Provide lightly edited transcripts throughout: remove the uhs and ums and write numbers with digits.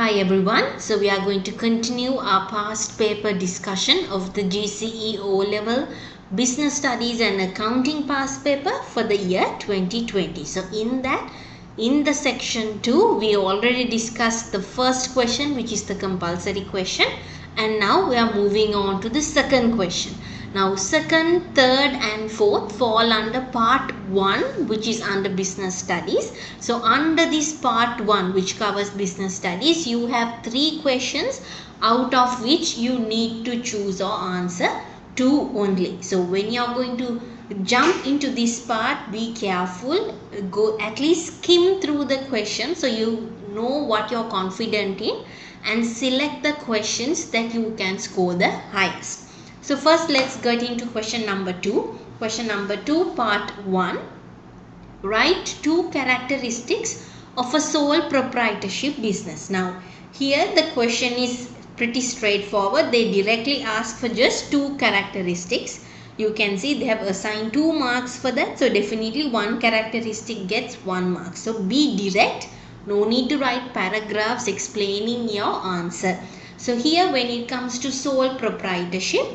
Hi everyone, so we are going to continue our past paper discussion of the GCE O-Level Business Studies and Accounting past paper for the year 2020. So in the section 2, we already discussed the first question, which is the compulsory question, and now we are moving on to the second question. Now second, third and fourth fall under part 1, which is under business studies. So under this part 1, which covers business studies, you have 3 questions, out of which you need to choose or answer 2 only. So when you are going to jump into this part, be careful, go at least skim through the question so you know what you're confident in and select the questions that you can score the highest. So first let's get into question number 2. Question number 2, part 1. Write 2 characteristics of a sole proprietorship business. Now here the question is pretty straightforward. They directly ask for just 2 characteristics. You can see they have assigned 2 marks for that. So definitely one characteristic gets 1 mark. So be direct. No need to write paragraphs explaining your answer. So here when it comes to sole proprietorship,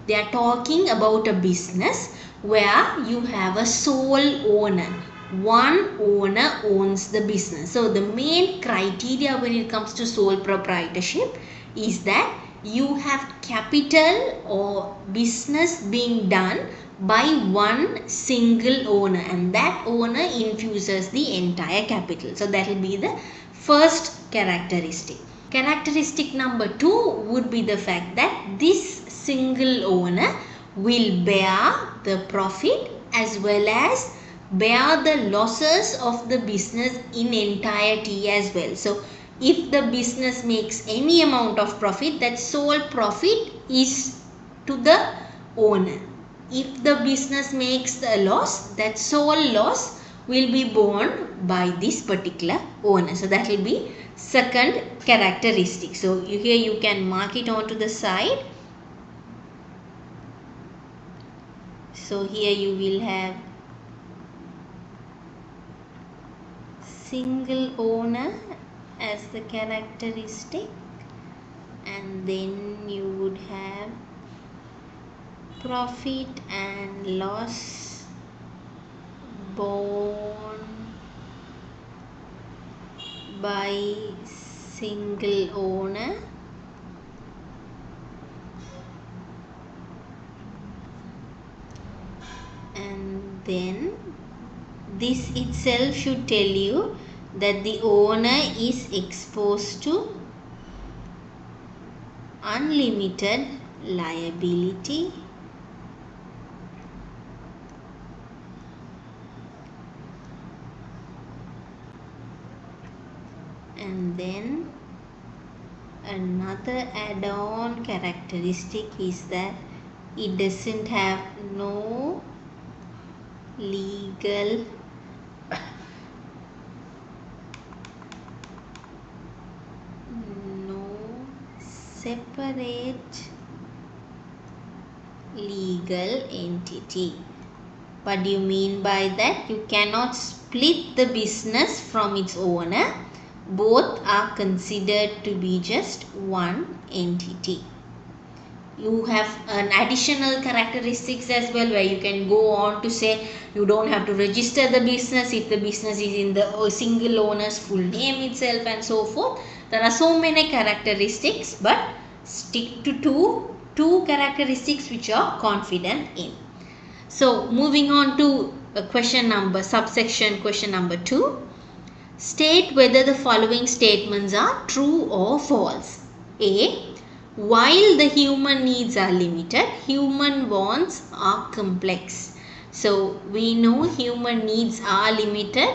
they are talking about a business where you have a sole owner. One owner owns the business. So the main criteria when it comes to sole proprietorship is that you have capital or business being done by one single owner, and that owner infuses the entire capital. So that will be the first characteristic. Characteristic number 2 would be the fact that this single owner will bear the profit as well as bear the losses of the business in entirety as well. So if the business makes any amount of profit, that sole profit is to the owner. If the business makes a loss, that sole loss will be borne by this particular owner. So that will be second characteristic. So here you can mark it onto the side. So here you will have single owner as the characteristic, and then you would have profit and loss borne by single owner, and then this itself should tell you that the owner is exposed to unlimited liability and then another add-on characteristic is that it doesn't have no legal separate legal entity. What do you mean by that? You cannot split the business from its owner. Both are considered to be just one entity. You have an additional characteristics as well, where you can go on to say you don't have to register the business if the business is in the single owner's full name itself and so forth. There are so many characteristics, but stick to two characteristics which you are confident in. So moving on to subsection question number 2. State whether the following statements are true or false. A. While the human needs are limited, human wants are complex. So we know human needs are limited.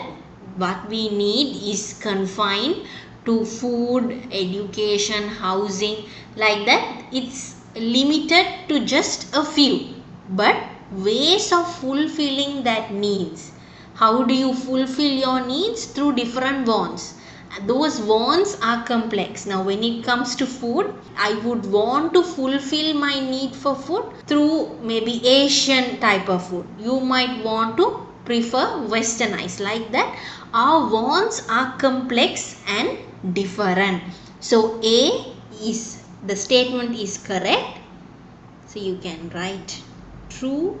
What we need is confined to food, education, housing, like that. It's limited to just a few, but ways of fulfilling that needs. How do you fulfill your needs? Through different wants. Those wants are complex. Now when it comes to food, I would want to fulfill my need for food through maybe Asian type of food. You might want to prefer westernized, like that. Our wants are complex and different. So A is, the statement is correct. So you can write true.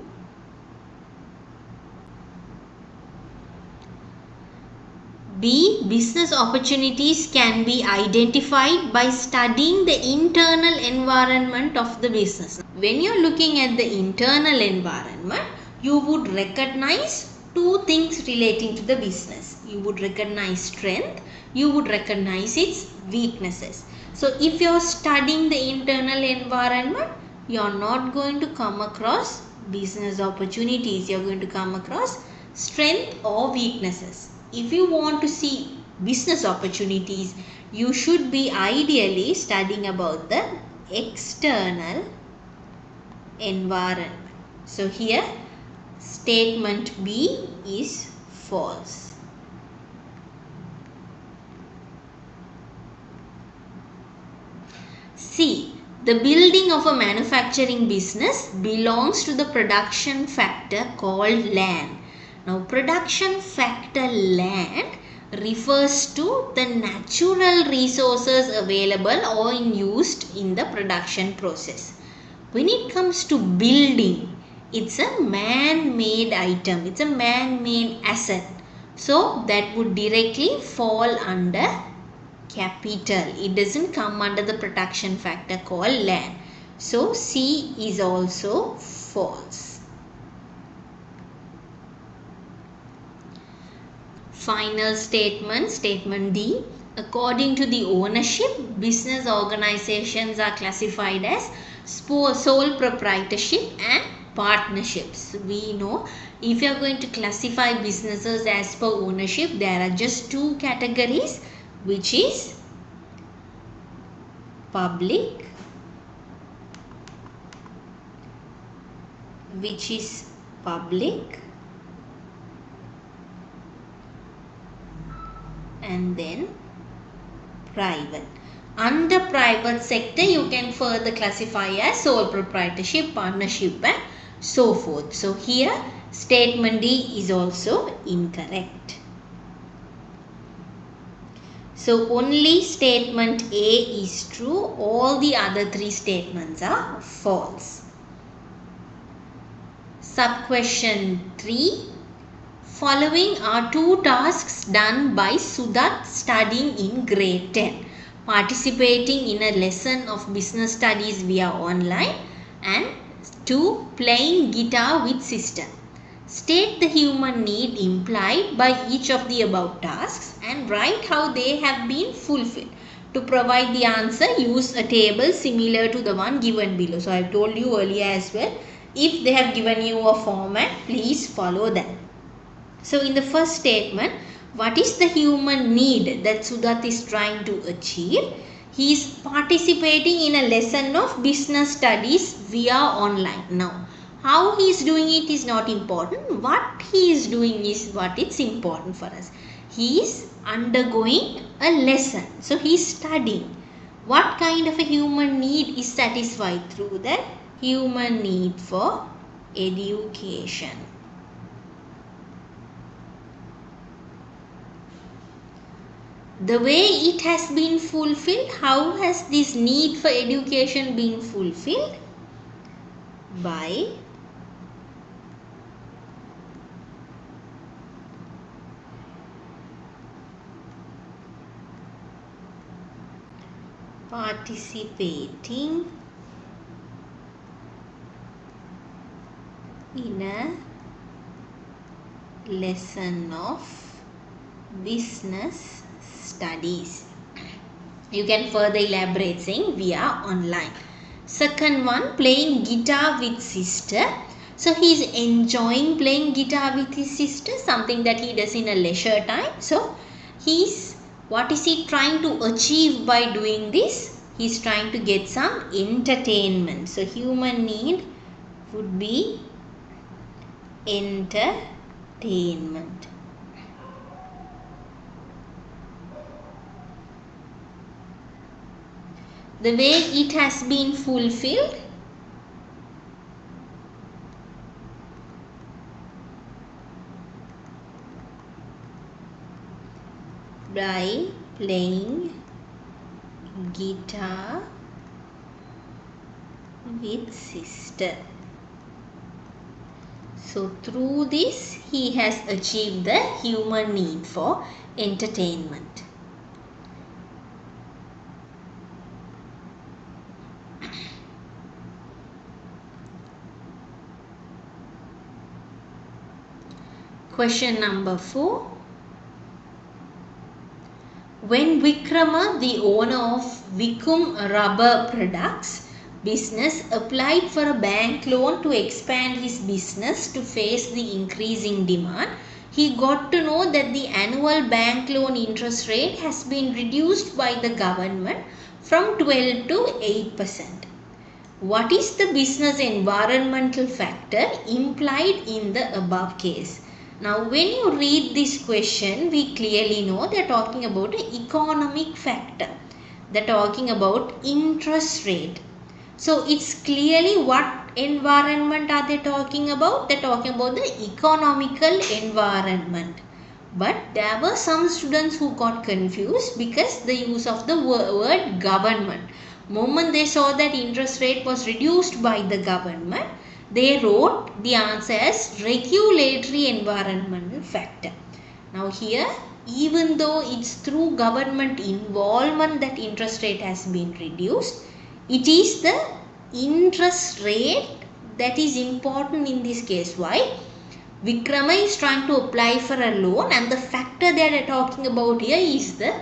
B, business opportunities can be identified by studying the internal environment of the business. When you're looking at the internal environment, you would recognize two things relating to the business. You would recognize strength, you would recognize its weaknesses. So if you're studying the internal environment, you're not going to come across business opportunities. You're going to come across strength or weaknesses. If you want to see business opportunities, you should be ideally studying about the external environment. So here statement B is false. C, the building of a manufacturing business belongs to the production factor called land. Now, production factor land refers to the natural resources available or used in the production process. When it comes to building, it's a man-made item. It's a man-made asset. So, that would directly fall under capital. It doesn't come under the production factor called land. So, C is also false. Final statement, statement D. According to the ownership, business organizations are classified as sole proprietorship and partnerships. We know if you are going to classify businesses as per ownership, there are just two categories, which is public, and then private. Under private sector, you can further classify as sole proprietorship, partnership and so forth. So here statement D is also incorrect. So only statement A is true. All the other three statements are false. Sub-question 3. Following are two tasks done by Sudat studying in grade 10. Participating in a lesson of business studies via online, and 2. Playing guitar with sister. State the human need implied by each of the above tasks and write how they have been fulfilled. To provide the answer, use a table similar to the one given below. So I have told you earlier as well, if they have given you a format, please follow that. So in the first statement, what is the human need that Sudat is trying to achieve? He is participating in a lesson of business studies via online. Now, how he is doing it is not important. What he is doing is what is important for us. He is undergoing a lesson. So, he is studying. What kind of a human need is satisfied through that? Human need for education. The way it has been fulfilled, how has this need for education been fulfilled? By participating in a lesson of business studies. You can further elaborate saying via online. Second one, playing guitar with sister. So he is enjoying playing guitar with his sister, something that he does in a leisure time. So what is he trying to achieve by doing this? He is trying to get some entertainment. So human need would be entertainment. The way it has been fulfilled, by playing guitar with sister. So through this he has achieved the human need for entertainment. Question number 4. When Vikrama, the owner of Vikum Rubber Products business, applied for a bank loan to expand his business to face the increasing demand, he got to know that the annual bank loan interest rate has been reduced by the government from 12 to 8%. What is the business environmental factor implied in the above case? Now, when you read this question, we clearly know they are talking about an economic factor. They are talking about interest rate. So, it's clearly what environment are they talking about? They are talking about the economical environment. But there were some students who got confused because the use of the word government. Moment they saw that interest rate was reduced by the government, they wrote the answer as regulatory environmental factor. Now here, even though it's through government involvement that interest rate has been reduced, it is the interest rate that is important in this case. Why? Vikrama is trying to apply for a loan and the factor that they are talking about here is the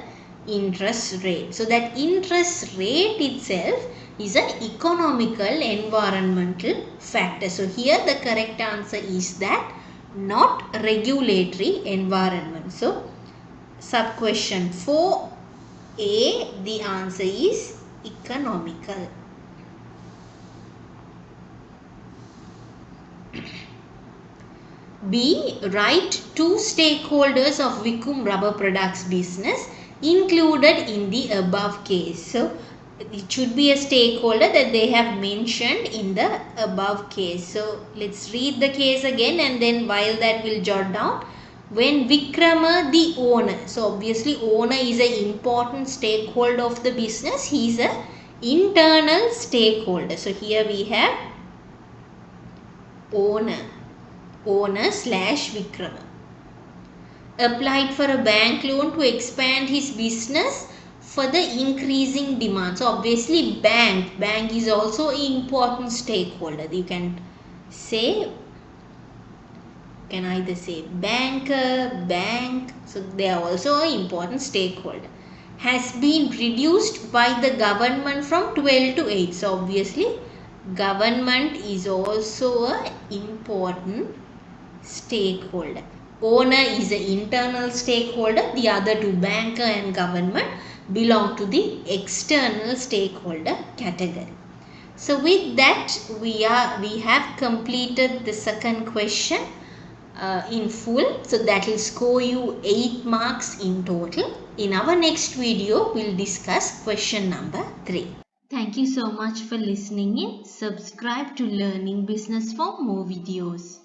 interest rate. So that interest rate itself is an economical environmental factor. So here the correct answer is that, not regulatory environment. So sub question 4A, the answer is economical. B, write 2 stakeholders of Vikum Rubber Products business included in the above case. So it should be a stakeholder that they have mentioned in the above case. So let's read the case again, and then while that we'll jot down. When Vikrama, the owner, so obviously owner is an important stakeholder of the business. He is an internal stakeholder. So here we have owner slash Vikrama, applied for a bank loan to expand his business for the increasing demand. So obviously bank is also an important stakeholder. You can either say banker, bank. So they are also an important stakeholder. Has been reduced by the government from 12 to 8. So obviously government is also an important stakeholder. Owner is an internal stakeholder. The other two, banker and government, belong to the external stakeholder category. So with that, we have completed the second question in full. So that will score you 8 marks in total. In our next video, we'll discuss question number 3. Thank you so much for listening in. Subscribe to Learning Business for more videos.